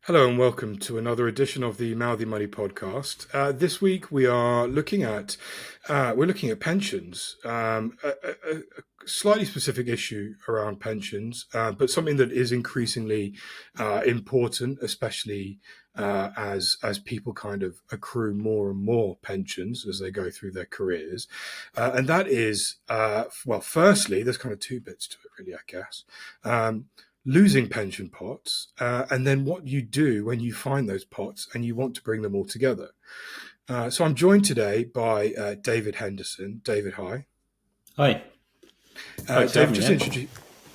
Hello and welcome to another edition of the Mouthy Money podcast. This week we are looking at pensions, a slightly specific issue around pensions, but something that is increasingly important, especially as people kind of accrue more and more pensions as they go through their careers, and that is firstly, there's kind of two bits to it, really, I guess. Losing pension pots, and then what you do when you find those pots and you want to bring them all together. So I'm joined today by David Henderson. David, hi. Hi, thanks for David, having me. just Yeah. introduce.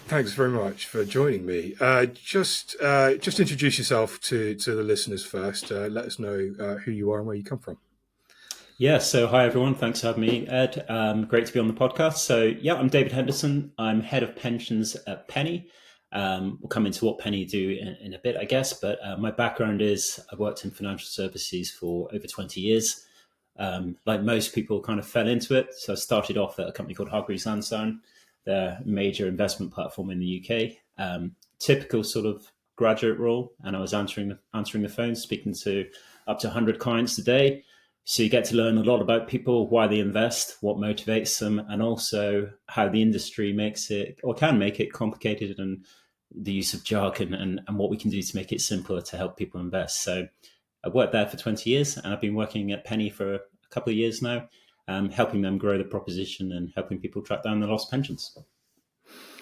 Thanks very much for joining me. Just introduce yourself to the listeners first. Let us know who you are and where you come from. Yeah. So, hi everyone. Thanks for having me, Ed. Great to be on the podcast. So, yeah, I'm David Henderson. I'm head of pensions at Penny. We'll come into what Penny do in a bit, I guess. But my background is I've worked in financial services for over 20 years. Like most people, kind of fell into it. So I started off at a company called Hargreaves Lansdown, their major investment platform in the UK. Typical sort of graduate role, and I was answering the phone, speaking to up to 100 clients a day. So you get to learn a lot about people, why they invest, what motivates them, and also how the industry makes it or can make it complicated, and the use of jargon and what we can do to make it simpler to help people invest. So I've worked there for 20 years, and I've been working at Penny for a couple of years now, helping them grow the proposition and helping people track down their lost pensions.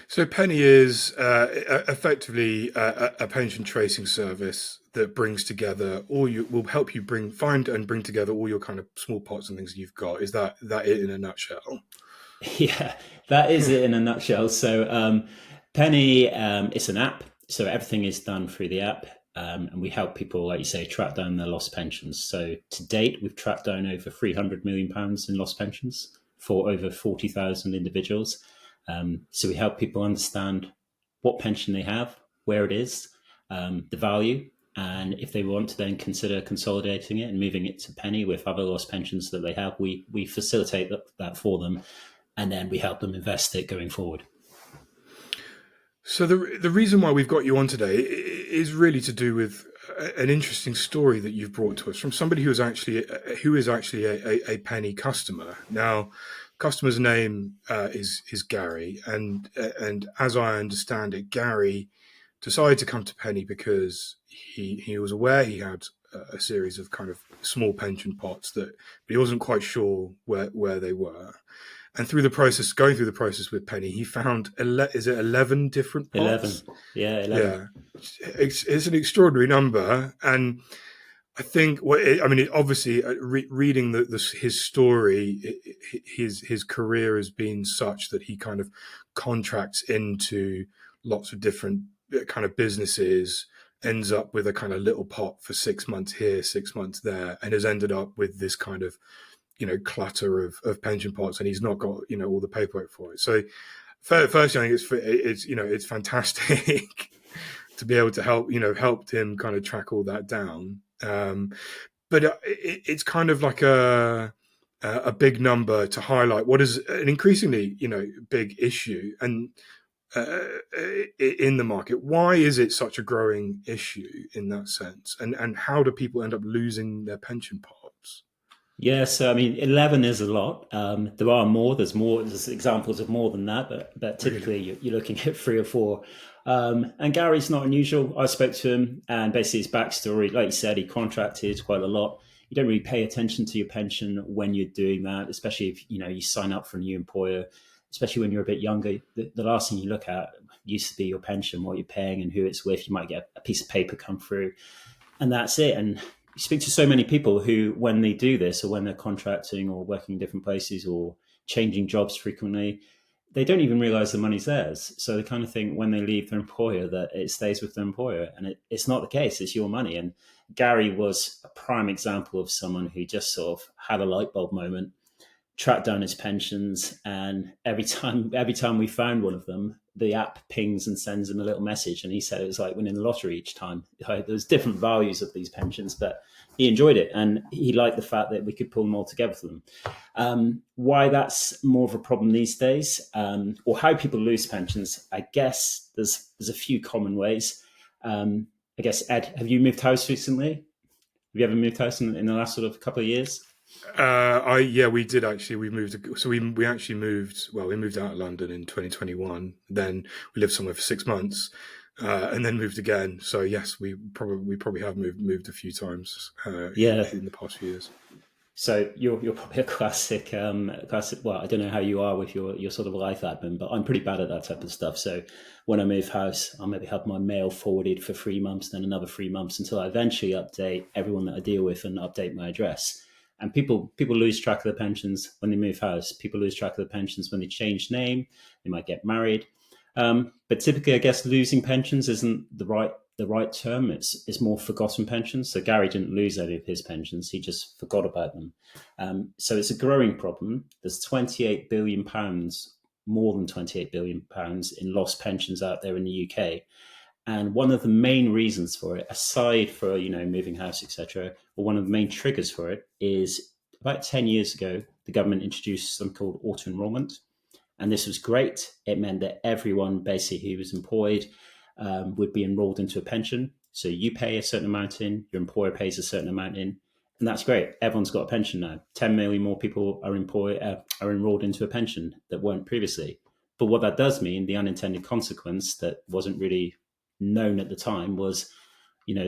So Penny is effectively a pension tracing service that brings together all you will help you find and bring together all your kind of small pots and things you've got. Is that it in a nutshell? Yeah, that is it in a nutshell. So Penny, it's an app, so everything is done through the app, and we help people, like you say, track down their lost pensions. So to date, we've tracked down over £300 million in lost pensions for over 40,000 individuals. So we help people understand what pension they have, where it is, the value, and if they want to then consider consolidating it and moving it to Penny with other lost pensions that they have, we facilitate that for them, and then we help them invest it going forward. So the reason why we've got you on today is really to do with an interesting story that you've brought to us from somebody who is actually a Penny customer. Now, customer's name is Gary, and as I understand it, Gary decided to come to Penny because he was aware he had a series of kind of small pension pots that but he wasn't quite sure where they were. And going through the process with Penny, he found is it 11 different 11. pots? Yeah, 11. Yeah, it's an extraordinary number, and I think obviously reading his story, his career has been such that he kind of contracts into lots of different kind of businesses, ends up with a kind of little pot for 6 months here, 6 months there, and has ended up with this kind of clutter of pension pots, and he's not got all the paperwork for it. So first, I think it's fantastic to be able to helped him kind of track all that down. But it's kind of like a big number to highlight what is an increasingly big issue and in the market. Why is it such a growing issue in that sense, and how do people end up losing their pension pots? Yeah, so I mean, 11 is a lot. There are more. There's more. There's examples of more than that, but Really? typically you're looking at three or four. And Gary's not unusual. I spoke to him, and basically his backstory, like you said, he contracted quite a lot. You don't really pay attention to your pension when you're doing that, especially if you sign up for a new employer. Especially when you're a bit younger, the last thing you look at used to be your pension, what you're paying, and who it's with. You might get a piece of paper come through, and that's it. And you speak to so many people who, when they do this, or when they're contracting or working in different places or changing jobs frequently, they don't even realize the money's theirs. So they kind of think when they leave their employer that it stays with their employer, and it's not the case. It's your money. And Gary was a prime example of someone who just sort of had a light bulb moment, track down his pensions, and every time we found one of them, the app pings and sends him a little message, and he said it was like winning the lottery each time. There's different values of these pensions, but he enjoyed it, and he liked the fact that we could pull them all together for them. Why that's more of a problem these days, or how people lose pensions, I guess there's a few common ways. I guess, Ed, have you moved house recently? Have you ever moved house in the last sort of couple of years? I yeah, we did actually. We moved, so we actually moved. Well, we moved out of London in 2021. Then we lived somewhere for 6 months, and then moved again. So yes, we probably have moved a few times Yeah. in the past few years. So you're probably a classic. Well, I don't know how you are with your sort of life admin, but I'm pretty bad at that type of stuff. So when I move house, I'll maybe have my mail forwarded for 3 months, then another 3 months until I eventually update everyone that I deal with and update my address. And people lose track of their pensions when they move house. People lose track of their pensions when they change name. They might get married. But typically, I guess losing pensions isn't the right term. It's more forgotten pensions. So Gary didn't lose any of his pensions; he just forgot about them. So it's a growing problem. There's 28 billion pounds, more than 28 billion pounds in lost pensions out there in the UK. And one of the main reasons for it, aside for moving house, etc., or one of the main triggers for it is about 10 years ago, the government introduced something called auto enrolment. And this was great. It meant that everyone basically who was employed would be enrolled into a pension. So you pay a certain amount in, your employer pays a certain amount in, and that's great. Everyone's got a pension now. 10 million more people are enrolled into a pension that weren't previously. But what that does mean, the unintended consequence that wasn't really known at the time was,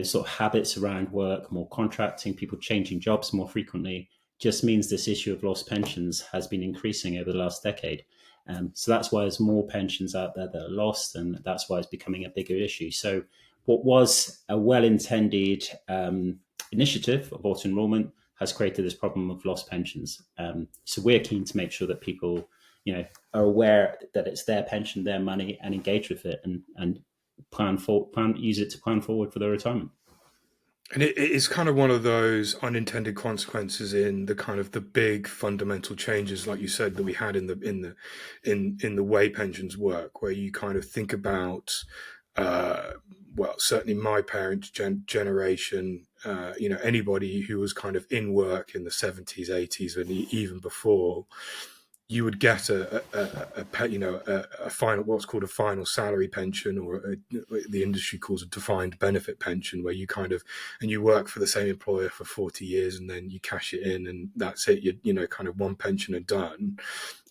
sort of habits around work, more contracting, people changing jobs more frequently, just means this issue of lost pensions has been increasing over the last decade. So that's why there's more pensions out there that are lost, and that's why it's becoming a bigger issue. So what was a well-intended initiative of auto enrollment has created this problem of lost pensions. So we're keen to make sure that people, are aware that it's their pension, their money, and engage with it, and use it to plan forward for their retirement. And it is kind of one of those unintended consequences in the kind of the big fundamental changes, like you said, that we had in the way pensions work, where you kind of think about, uh, well, certainly my parents' generation, anybody who was kind of in work in the 70s, 80s, and even before, you would get a final, what's called a final salary pension, or the industry calls a defined benefit pension, where you kind of, and you work for the same employer for 40 years and then you cash it in and that's it. You kind of one pension and done,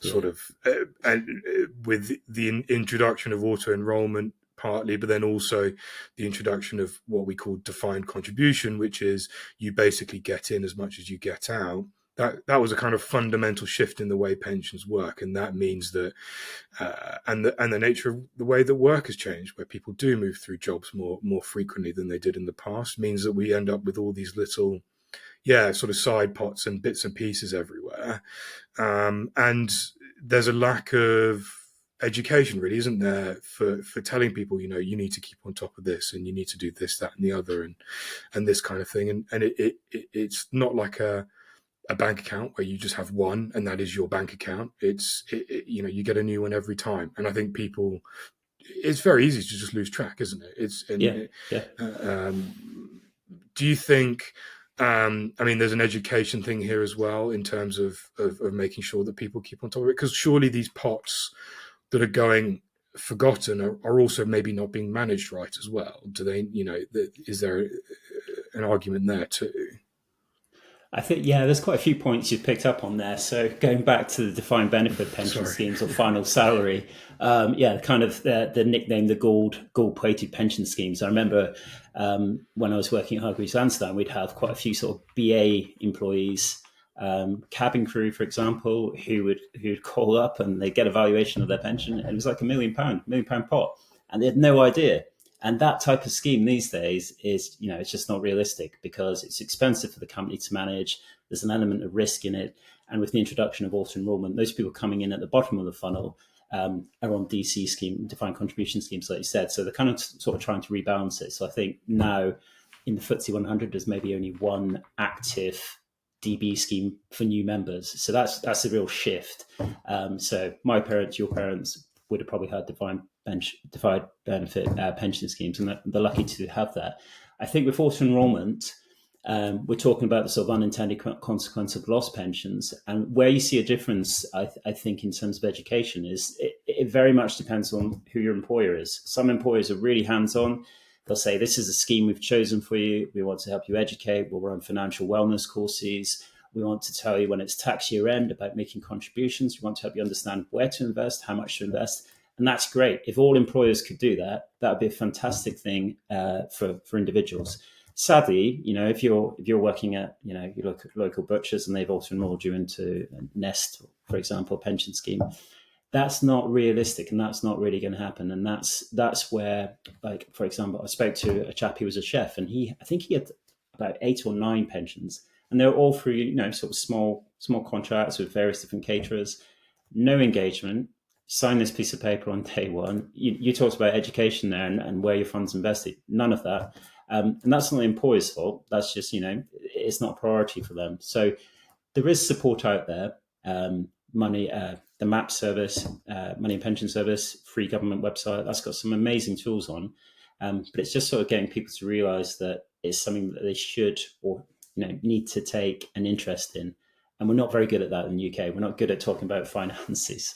Yeah. sort of. And with the introduction of auto enrollment, partly, but then also the introduction of what we call defined contribution, which is you basically get in as much as you get out. That was a kind of fundamental shift in the way pensions work, and that means that, and the nature of the way that work has changed, where people do move through jobs more frequently than they did in the past, means that we end up with all these little, yeah, sort of side pots and bits and pieces everywhere, and there's a lack of education, really, isn't there, for telling people, you need to keep on top of this, and you need to do this, that, and the other, and this kind of thing, and it's not like a bank account where you just have one and that is your bank account. You get a new one every time, and I think people, it's very easy to just lose track, isn't it? It's Yeah. and Yeah. Do you think, I mean, there's an education thing here as well in terms of making sure that people keep on top of it, because surely these pots that are going forgotten are also maybe not being managed right as well. Do they, is there an argument there too? I think, yeah, there's quite a few points you've picked up on there. So going back to the defined benefit pension Sorry. schemes or final salary, yeah, kind of the nickname, the gold plated pension schemes. I remember when I was working at Hargreaves Lansdown, we'd have quite a few sort of BA employees, cabin crew, for example, who'd call up and they get a valuation of their pension, and it was like £1 million pot, and they had no idea. And that type of scheme these days is, it's just not realistic because it's expensive for the company to manage. There's an element of risk in it. And with the introduction of auto enrollment, those people coming in at the bottom of the funnel are on DC scheme, defined contribution schemes, like you said. So they're kind of sort of trying to rebalance it. So I think now in the FTSE 100, there's maybe only one active DB scheme for new members. So that's a real shift. So my parents, your parents would have probably had defined benefit pension schemes, and they're lucky to have that. I think with auto enrolment, we're talking about the sort of unintended consequence of lost pensions, and where you see a difference, I think, in terms of education is it very much depends on who your employer is. Some employers are really hands-on. they'll say, this is a scheme we've chosen for you. We want to help you educate. We'll run financial wellness courses. We want to tell you when it's tax year end about making contributions. We want to help you understand where to invest, how much to invest. And that's great. If all employers could do that, that would be a fantastic thing for individuals. Sadly, if you're working at your local butchers and they've also enrolled you into Nest, for example, pension scheme, that's not realistic, and that's not really going to happen. And that's where, like, for example, I spoke to a chap who was a chef, and I think he had about 8 or 9 pensions, and they were all through sort of small contracts with various different caterers, no engagement. Sign this piece of paper on day one. You talked about education there and where your funds invested. None of that, and that's not the employer's fault. That's just it's not a priority for them. So there is support out there. Money, the MAP service, Money and Pension Service, free government website. That's got some amazing tools on, but it's just sort of getting people to realise that it's something that they should or need to take an interest in. And we're not very good at that in the UK. We're not good at talking about finances.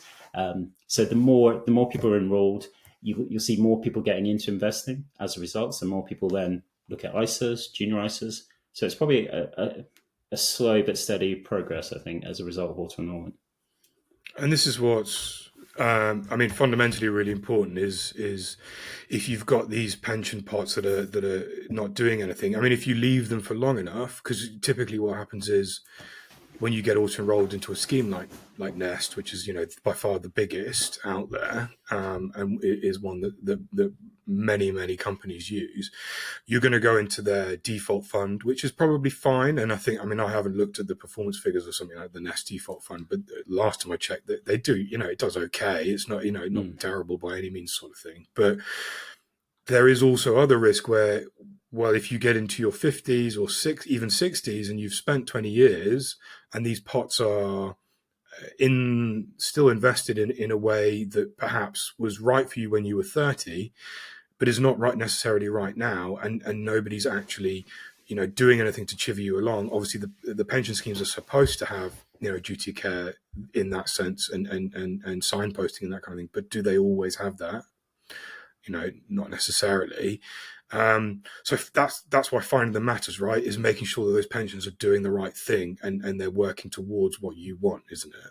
So the more people are enrolled, you'll see more people getting into investing as a result. So more people then look at ISAs, junior ISAs. So it's probably a slow but steady progress, I think, as a result of auto enrollment. And this is what's, fundamentally really important is if you've got these pension pots that are not doing anything. I mean, if you leave them for long enough, because typically what happens is when you get auto enrolled into a scheme like Nest, which is by far the biggest out there, and it is one that many companies use, you're going to go into their default fund, which is probably fine. And I haven't looked at the performance figures or something like the Nest default fund, but last time I checked, that they do, it does okay. It's not not terrible by any means, sort of thing. But there is also other risk where, well, if you get into your 50s or even 60s and you've spent 20 years and these pots are still invested in a way that perhaps was right for you when you were 30, but is not necessarily right now, and nobody's actually doing anything to chivvy you along. Obviously the pension schemes are supposed to have duty of care in that sense and signposting and that kind of thing, but do they always have that? Not necessarily. So that's why finding the matters, right, is making sure that those pensions are doing the right thing and they're working towards what you want, isn't it?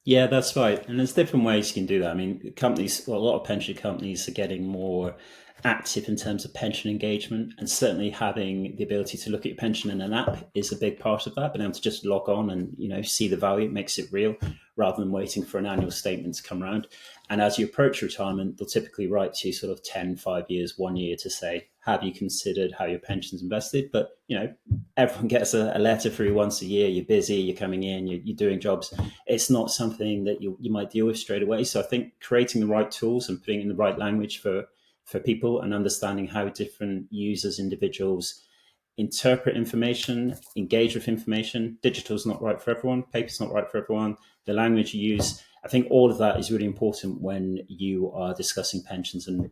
Yeah, that's right. And there's different ways you can do that. I mean, a lot of pension companies are getting more active in terms of pension engagement, and certainly having the ability to look at your pension in an app is a big part of that. Being able to just log on and see the value, it makes it real, rather than waiting for an annual statement to come around. And as you approach retirement, they'll typically write to you sort of 10, 5 years, 1 year to say, have you considered how your pension's invested? But everyone gets a letter through once a year. You're busy, you're coming in, you're doing jobs. It's not something that you might deal with straight away. So I think creating the right tools and putting in the right language for people and understanding how different users, individuals interpret information, engage with information. Digital's not right for everyone. Paper's not right for everyone. The language you use, I think all of that is really important when you are discussing pensions and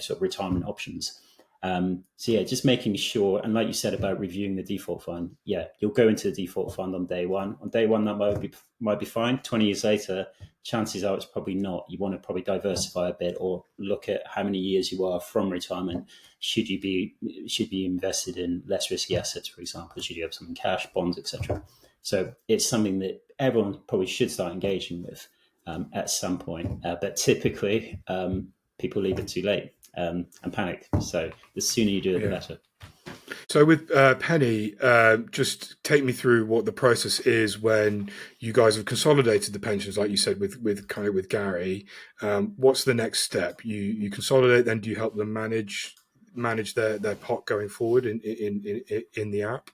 sort of retirement options. So yeah, just making sure, and like you said about reviewing the default fund, yeah, you'll go into the default fund on day one. On day one, that might be fine. 20 years later, chances are it's probably not. You want to probably diversify a bit or look at how many years you are from retirement. Should be invested in less risky assets, for example? Should you have some in cash, bonds, etc.? So it's something that everyone probably should start engaging with at some point. But typically, people leave it too late and panic. So the sooner you do it, the better. So with Penny, just take me through what the process is when you guys have consolidated the pensions, like you said with Gary. What's the next step? You consolidate, then do you help them manage their pot going forward in the app?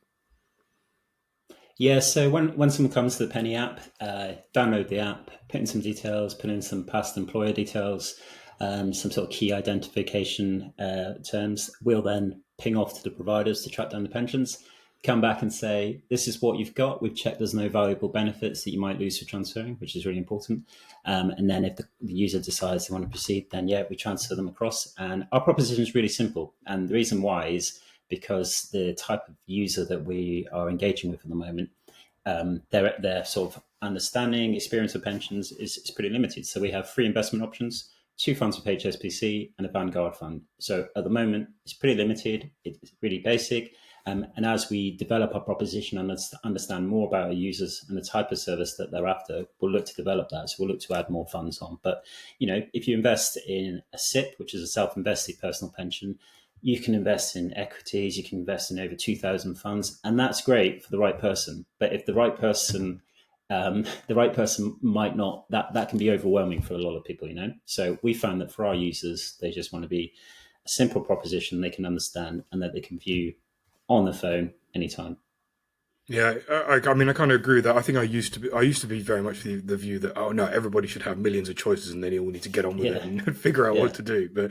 Yeah, so when someone comes to the Penny app, download the app, put in some details, put in some past employer details, some sort of key identification terms. We'll then ping off to the providers to track down the pensions, come back and say, this is what you've got. We've checked there's no valuable benefits that you might lose for transferring, which is really important. And then if the user decides they want to proceed, then yeah, we transfer them across. And our proposition is really simple. And the reason why is because the type of user that we are engaging with at the moment, their sort of understanding, experience of pensions is pretty limited. So we have free investment options, 2 funds with HSBC, and a Vanguard fund. So at the moment, it's pretty limited. It's really basic. And as we develop our proposition and understand more about our users and the type of service that they're after, we'll look to develop that. So we'll look to add more funds on. But if you invest in a SIP, which is a self-invested personal pension, you can invest in equities. You can invest in over 2,000 funds, and that's great for the right person. But if the right person might not, that can be overwhelming for a lot of people. So we found that for our users, they just want to be a simple proposition they can understand and that they can view on the phone anytime. Yeah, I mean, I kind of agree with that. I think I used to be very much the view that, oh no, everybody should have millions of choices and then you all need to get on with it Yeah, and figure out yeah, what to do. But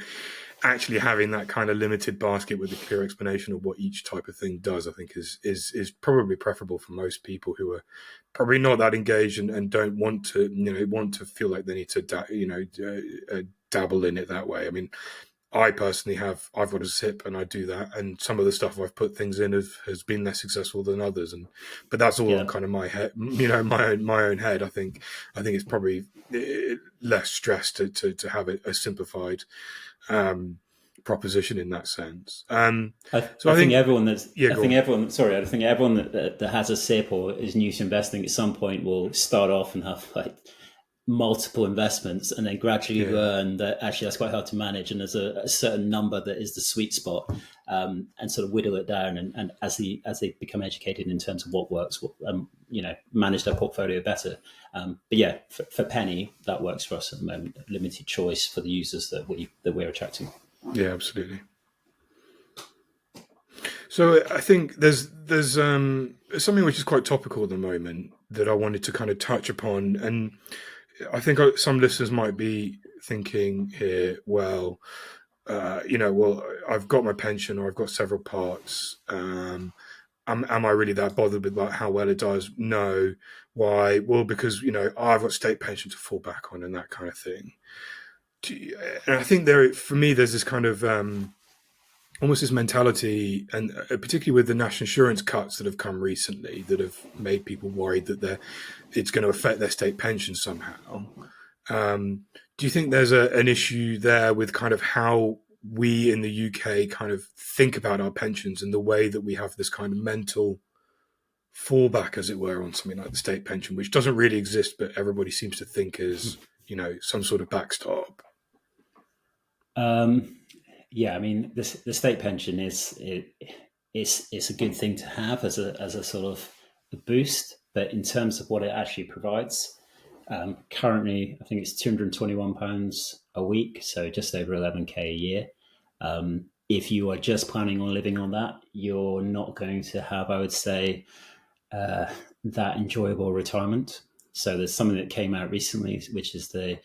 actually having that kind of limited basket with a clear explanation of what each type of thing does, I think is probably preferable for most people who are probably not that engaged and don't want to feel like they need to dabble in it that way. I mean, I personally I've got a SIP and I do that, and some of the stuff I've put things in has been less successful than others, but that's all on yeah. kind of my head, my own head. I think it's probably less stress to have a simplified um, proposition in that sense. So I I think think, everyone that's yeah, I go think on. everyone sorry I think everyone that has a SIP or is new to investing at some point will start off and have like multiple investments and then gradually Yeah, learn that actually that's quite hard to manage, and there's a certain number that is the sweet spot, and sort of whittle it down, and as they become educated in terms of what works, manage their portfolio better. But yeah, for Penny, that works for us at the moment. Limited choice for the users that we're attracting. yeah, absolutely. So I think there's something which is quite topical at the moment that I wanted to kind of touch upon, and I think some listeners might be thinking here, well, well, I've got my pension or I've got several parts. Am I really that bothered about how well it does? No. Why? Well, because I've got state pension to fall back on and that kind of thing. And I think for me, there's this kind of almost this mentality, and particularly with the national insurance cuts that have come recently, that have made people worried that it's going to affect their state pension somehow. Do you think there's an issue there with kind of how we in the UK kind of think about our pensions and the way that we have this kind of mental fallback, as it were, on something like the state pension, which doesn't really exist, but everybody seems to think is, some sort of backstop? Um, yeah, I mean, the state pension it's a good thing to have as a sort of a boost, but in terms of what it actually provides, currently I think it's £221 a week, so just over 11k a year. If you are just planning on living on that, you're not going to have, I would say, uh, that enjoyable retirement. So there's something that came out recently, which is the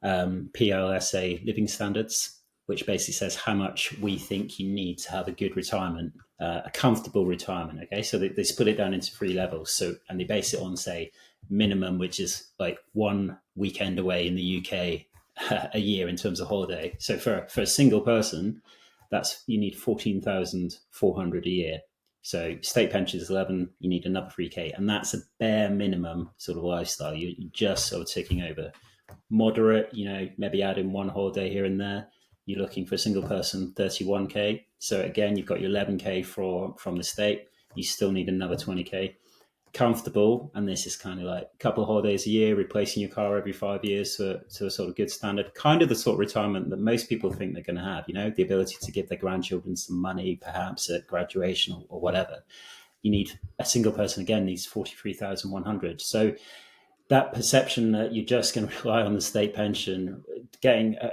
PLSA living standards, which basically says how much we think you need to have a good retirement, a comfortable retirement. Okay, so they split it down into 3 levels. So, and they base it on, say, minimum, which is like one weekend away in the UK a year in terms of holiday. So for a single person, you need 14,400 a year. So state pension is 11, you need another 3k, and that's a bare minimum sort of lifestyle. You're just sort of ticking over. Moderate, maybe add in one holiday here and there. You're looking for a single person, 31k. So again, you've got your 11k from the state. You still need another 20k. Comfortable, and this is kind of like a couple of holidays a year, replacing your car every 5 years to a sort of good standard. Kind of the sort of retirement that most people think they're going to have. The ability to give their grandchildren some money, perhaps at graduation or whatever. You need a single person again needs 43,100. So that perception that you're just going to rely on the state pension,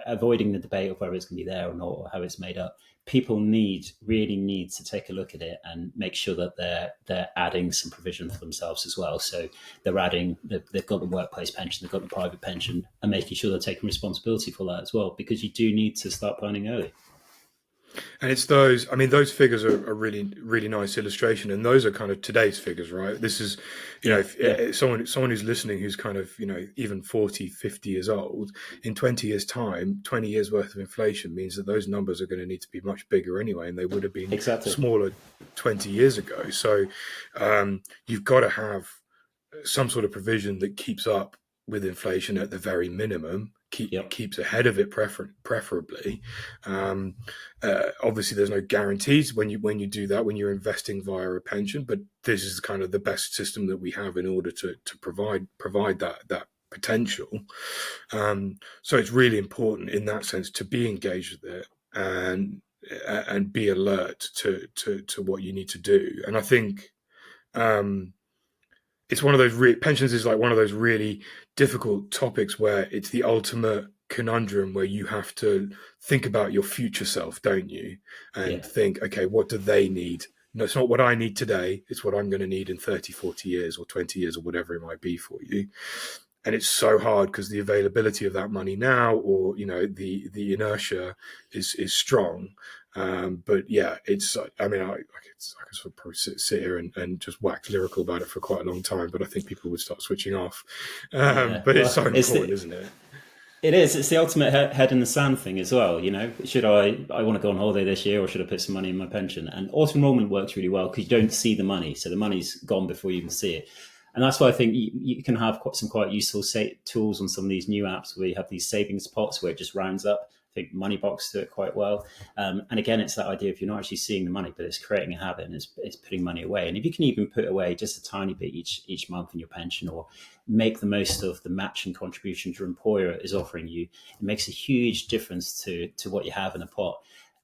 avoiding the debate of whether it's going to be there or not, or how it's made up. People really need to take a look at it and make sure that they're adding some provision for themselves as well. So they've got the workplace pension, they've got the private pension, and making sure they're taking responsibility for that as well, because you do need to start planning early. And it's those, I mean, those figures are a really, really nice illustration. And those are kind of today's figures, right? This is, Yeah, yeah, if someone who's listening who's kind of, even 40, 50 years old, in 20 years' time, 20 years worth of inflation means that those numbers are going to need to be much bigger anyway. And they would have been exactly. smaller 20 years ago. So you've got to have some sort of provision that keeps up with inflation at the very minimum. Yep. keeps ahead of it, preferably. Um, Obviously, there's no guarantees when you do that when you're investing via a pension, but this is kind of the best system that we have in order to provide that potential. So it's really important in that sense to be engaged with it and be alert to what you need to do. And I think um, it's one of those pensions is like one of those really difficult topics where it's the ultimate conundrum where you have to think about your future self, don't you? And Yeah. think, okay, what do they need? No, it's not what I need today. It's what I'm going to need in 30, 40 years or 20 years or whatever it might be for you. And it's so hard because the availability of that money now, or the inertia is strong. But yeah, it's. I mean, I could sort of probably sit here and just wax lyrical about it for quite a long time, but I think people would start switching off. Yeah. But it's Well, so important, isn't it? it is. It's the ultimate head in the sand thing as well. Should I want to go on holiday this year, or should I put some money in my pension? And auto enrollment works really well because you don't see the money, so the money's gone before you even see it. And that's why I think you can have some quite useful tools on some of these new apps where you have these savings pots where it just rounds up. I think Moneybox do it quite well. And again, it's that idea of you're not actually seeing the money, but it's creating a habit and it's putting money away. And if you can even put away just a tiny bit each month in your pension, or make the most of the matching contributions your employer is offering you, it makes a huge difference to what you have in a pot.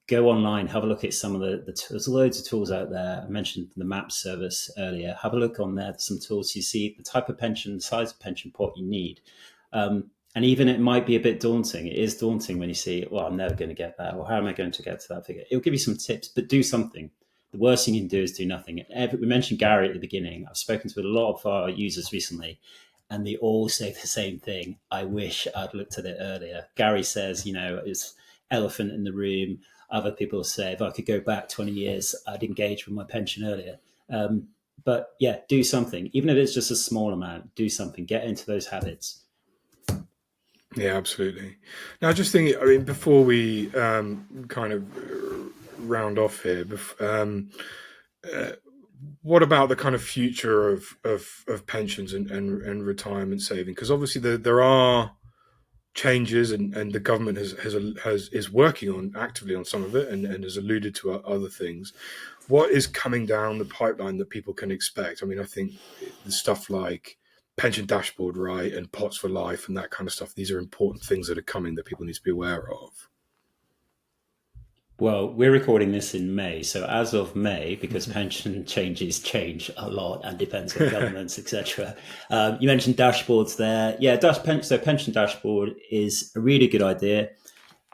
Go online, have a look at some of there's loads of tools out there. I mentioned the map service earlier. Have a look on there. There's some tools. You see the type of pension, the size of pension pot you need. And even it might be a bit daunting. It is daunting when you see, well, I'm never going to get that, or how am I going to get to that figure? It'll give you some tips, but do something. The worst thing you can do is do nothing. We mentioned Gary at the beginning. I've spoken to a lot of our users recently, and they all say the same thing. I wish I'd looked at it earlier. Gary says, it's elephant in the room. Other people say, if I could go back 20 years, I'd engage with my pension earlier. But yeah, do something. Even if it's just a small amount, do something. Get into those habits. Yeah, absolutely. Now, just thinking, I mean, before we kind of round off here, uh, what about the kind of future of pensions and retirement saving? Because obviously there are changes, and the government is working on actively on some of it, and has alluded to other things. What is coming down the pipeline that people can expect? I mean, I think the stuff like pension dashboard, right, and pots for life and that kind of stuff. These are important things that are coming that people need to be aware of. Well, we're recording this in May. So as of May, because pension change a lot and depends on governments, etc. You mentioned dashboards there. Yeah, so pension dashboard is a really good idea.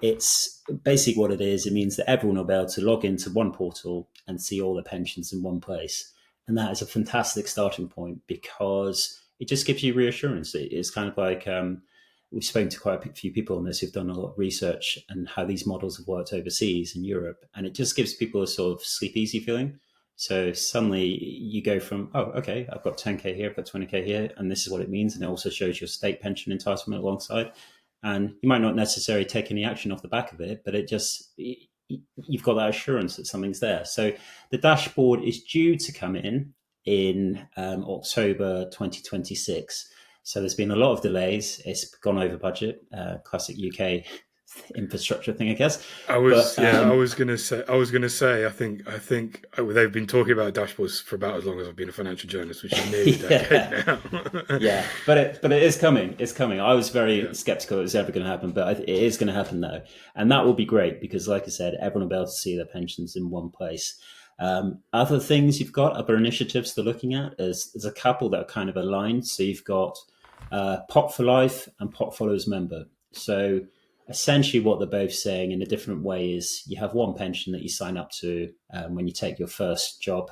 It's basically what it is. It means that everyone will be able to log into one portal and see all their pensions in one place. And that is a fantastic starting point because it just gives you reassurance. It's kind of like we've spoken to quite a few people on this who've done a lot of research and how these models have worked overseas in Europe. And it just gives people a sort of sleep easy feeling. So suddenly you go from, oh, okay, I've got 10K here, I've got 20K here, and this is what it means. And it also shows your state pension entitlement alongside. And you might not necessarily take any action off the back of it, but you've got that assurance that something's there. So the dashboard is due to come in October 2026. So there's been a lot of delays. It's gone over budget, classic UK infrastructure thing, I guess. I was I was gonna say I think they've been talking about dashboards for about as long as I've been a financial journalist, which is nearly a decade now. Yeah, but it is coming. It's coming. I was very skeptical it was ever going to happen, but it is going to happen now, and that will be great because, like I said, everyone will be able to see their pensions in one place. Other things you've got, other initiatives they're looking at, there's a couple that are kind of aligned. So you've got Pot for Life and Pot Follows Member. So essentially what they're both saying in a different way is you have one pension that you sign up to when you take your first job,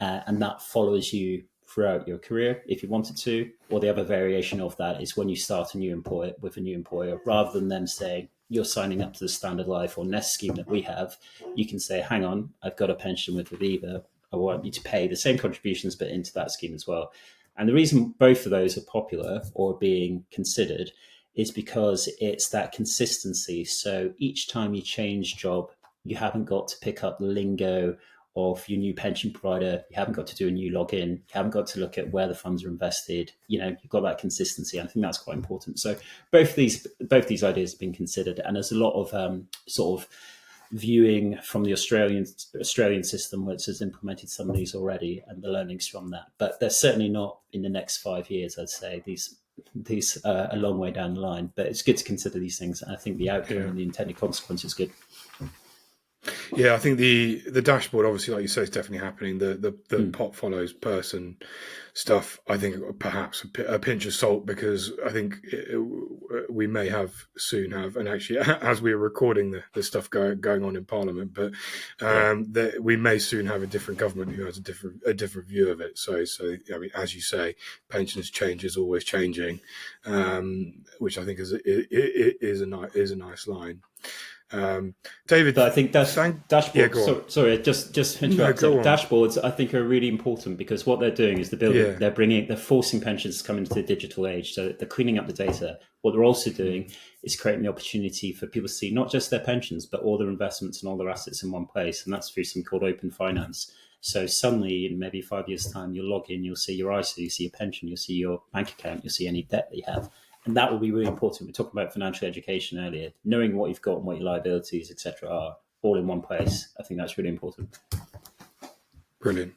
and that follows you throughout your career if you wanted to. Or the other variation of that is when you start a new employer with a new employer, rather than them saying you're signing up to the Standard Life or Nest scheme that we have, you can say, hang on, I've got a pension with Aviva. I want you to pay the same contributions, but into that scheme as well. And the reason both of those are popular or being considered is because it's that consistency. So each time you change job, you haven't got to pick up the lingo of your new pension provider. You haven't got to do a new login. You haven't got to look at where the funds are invested. You've got that consistency. And I think that's quite important. So both these ideas have been considered, and there's a lot of sort of viewing from the Australian system, which has implemented some of these already, and the learnings from that. But they're certainly not in the next 5 years. I'd say these are a long way down the line. But it's good to consider these things. And I think the outcome and the intended consequence is good. Yeah, I think the dashboard, obviously, like you say, is definitely happening. The pot follows person stuff, I think perhaps a pinch of salt, because I think we may soon have, and actually as we are recording the stuff going on in Parliament, but we may soon have a different government who has a different view of it. So I mean, as you say, pensions change is always changing, which I think is a nice line. David, but I think dashboards. Yeah, sorry, just interrupt. Dashboards, I think, are really important, because what they're doing is they're forcing pensions to come into the digital age. So they're cleaning up the data. What they're also doing is creating the opportunity for people to see not just their pensions, but all their investments and all their assets in one place, and that's through something called open finance. So suddenly, in maybe 5 years' time, you'll log in, you'll see your ISA, you'll see your pension, you'll see your bank account, you'll see any debt that you have. And that will be really important. We talked about financial education earlier. Knowing what you've got and what your liabilities, etc., are all in one place. I think that's really important. Brilliant.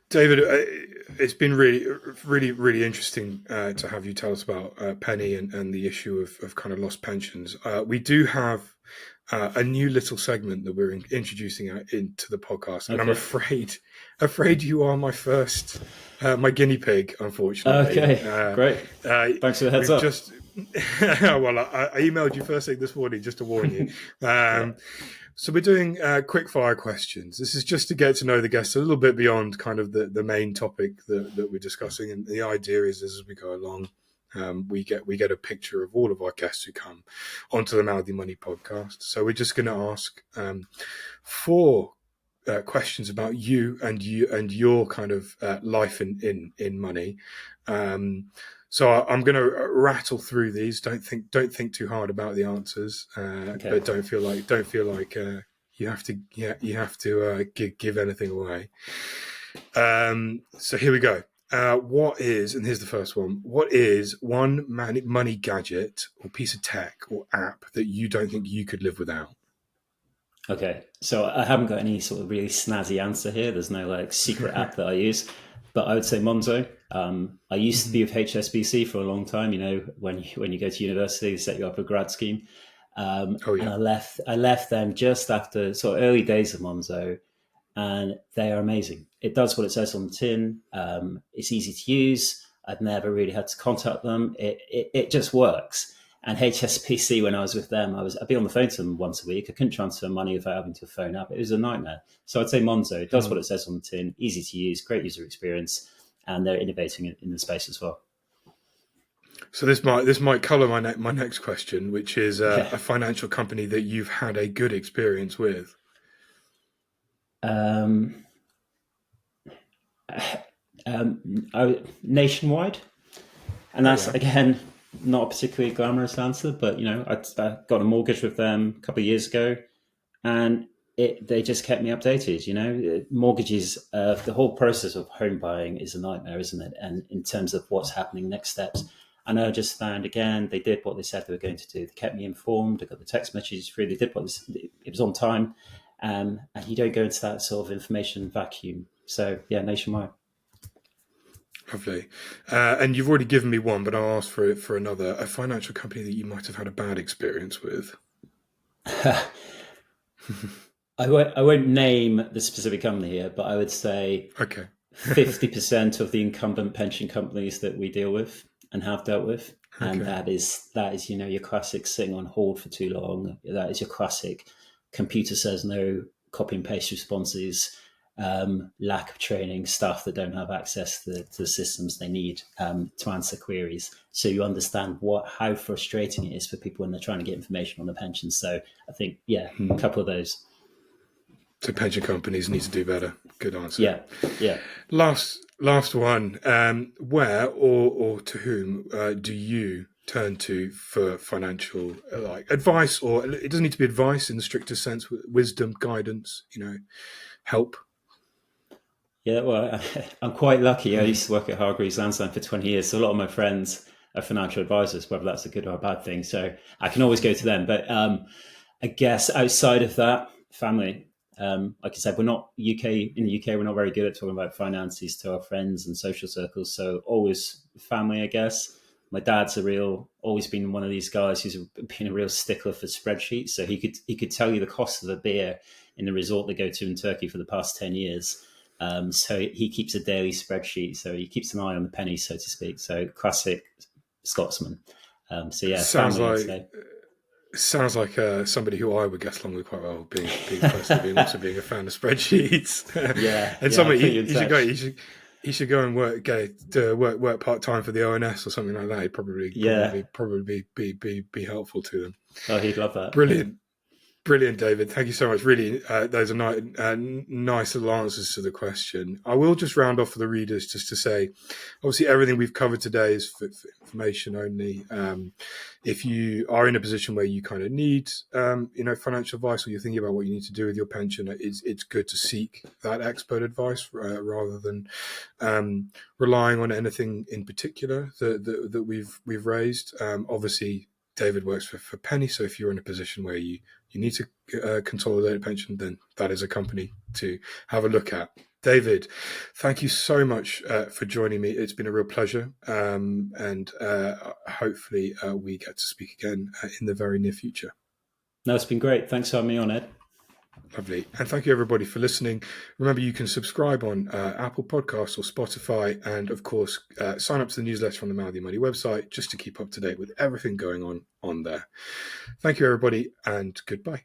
David, it's been really, really, really interesting to have you tell us about Penny and the issue of kind of lost pensions. We do have a new little segment that we're introducing into the podcast, and I'm afraid you are my first, my guinea pig, unfortunately. Okay, great. Thanks for the heads up. Well, I emailed you first thing this morning just to warn you. So we're doing quick fire questions. This is just to get to know the guests a little bit beyond kind of the main topic that we're discussing. And the idea is, as we go along, we get a picture of all of our guests who come onto the Mouthy Money podcast. So we're just going to ask 4 questions about you and your kind of life in money. So I'm going to rattle through these. Don't think too hard about the answers, but don't feel like you have to give anything away. So here we go. What is, and here's the first one, what is one money gadget or piece of tech or app that you don't think you could live without? Okay, so I haven't got any sort of really snazzy answer here. There's no like secret app that I use, but I would say Monzo. I used to be with HSBC for a long time. When you go to university, they set you up a grad scheme. And I left them just after sort of early days of Monzo, and they are amazing. It does what it says on the tin. It's easy to use. I've never really had to contact them. It just works. And HSBC, when I was with them, I'd be on the phone to them once a week. I couldn't transfer money without having to phone up. It was a nightmare. So I'd say Monzo. It does what it says on the tin. Easy to use, great user experience, and they're innovating in the space as well. So this might colour my next question, which is a financial company that you've had a good experience with. Nationwide, and that's again not a particularly glamorous answer, but I got a mortgage with them a couple of years ago, and they just kept me updated. Mortgages, the whole process of home buying is a nightmare, isn't it? And in terms of what's happening, next steps, and I just found again they did what they said they were going to do. They kept me informed. I got the text messages through. They did it was on time, and you don't go into that sort of information vacuum. So yeah, Nationwide. Lovely. And you've already given me one, but I'll ask for another. A financial company that you might have had a bad experience with. I won't name the specific company here, but I would say 50% of the incumbent pension companies that we deal with and have dealt with. And that is your classic sitting on hold for too long. That is your classic computer says no, copy and paste responses. Lack of training, staff that don't have access to the systems they need to answer queries. So you understand how frustrating it is for people when they're trying to get information on the pensions. So I think, a couple of those. So pension companies need to do better. Good answer. Yeah. Last one. Where or to whom do you turn to for financial like advice, or it doesn't need to be advice in the strictest sense, wisdom, guidance, help? Yeah, well, I'm quite lucky. I used to work at Hargreaves Lansdown for 20 years, so a lot of my friends are financial advisors, whether that's a good or a bad thing. So I can always go to them. But I guess outside of that, family. Like I said, we're not UK in the UK. We're not very good at talking about finances to our friends and social circles. So always family, I guess. My dad's always been one of these guys who's been a real stickler for spreadsheets. So he could tell you the cost of a beer in the resort they go to in Turkey for the past 10 years. So he keeps a daily spreadsheet. So he keeps an eye on the pennies, so to speak. So classic Scotsman. So yeah, Sounds family, I'd like say. sounds like somebody who I would get along with quite well, being personally, being a fan of spreadsheets, Yeah, and yeah, I'll somebody put you in he should go. touch. He should go and work part time for the ONS or something like that. He'd probably Yeah. be helpful to them. Oh, he'd love that. Brilliant. Brilliant, David. Thank you so much. Really, those are nice little answers to the question. I will just round off for the readers just to say, obviously, everything we've covered today is for information only. If you are in a position where you kind of need, financial advice, or you're thinking about what you need to do with your pension, it's good to seek that expert advice rather than relying on anything in particular that we've raised. Obviously, David works for Penny, so if you're in a position where you need to consolidate a pension, then that is a company to have a look at. David, thank you so much for joining me. It's been a real pleasure, and hopefully we get to speak again in the very near future. No, it's been great. Thanks for having me on, Ed. Lovely. And thank you, everybody, for listening. Remember, you can subscribe on Apple Podcasts or Spotify, and of course, sign up to the newsletter on the Mouthy Money website just to keep up to date with everything going on there. Thank you, everybody, and goodbye.